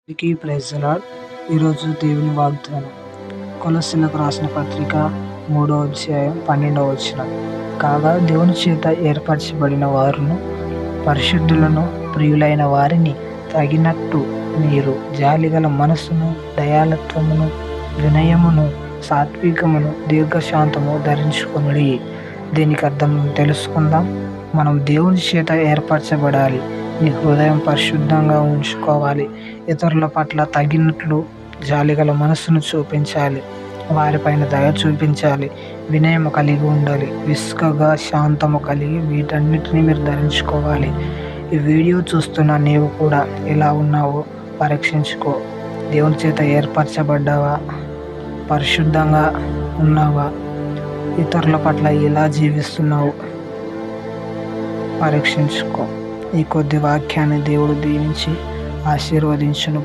Praise the lord. ఈరోజు దేవుని వాగ్దానం కొలస్సీలకు రాసిన పత్రిక 3వ అధ్యాయం 12వ వచనం. కాగా దేవుని చేత ఏర్పరచబడిన వారును పరిశుద్ధులను ప్రియులైన వారిని తగినట్టు మీరు జాలిగల మనస్సును, దయాళత్వమును, వినయమును, సాత్వికమును, దీర్ఘశాంతము ధరించుకొనుడి. దీనికి అర్థం తెలుసుకుందాం. మనం దేవుని చేత ఏర్పరచబడాలి. నీ హృదయం పరిశుద్ధంగా ఉంచుకోవాలి. ఇతరుల పట్ల తగినట్లు జాలిగల మనస్సును చూపించాలి. వారిపైన దయ చూపించాలి. వినయము కలిగి ఉండాలి. విసుకగా శాంతము కలిగి వీటన్నిటిని మీరు ధరించుకోవాలి. ఈ వీడియో చూస్తున్న నీవు కూడా ఎలా ఉన్నావో పరీక్షించుకో. దేవుని చేత ఏర్పరచబడ్డావా? పరిశుద్ధంగా ఉన్నావా? ఇతరుల పట్ల ఎలా జీవిస్తున్నావు పరీక్షించుకో. ఈ కొద్ది వాక్యాన్ని దేవుడు దీవించి ఆశీర్వదించును.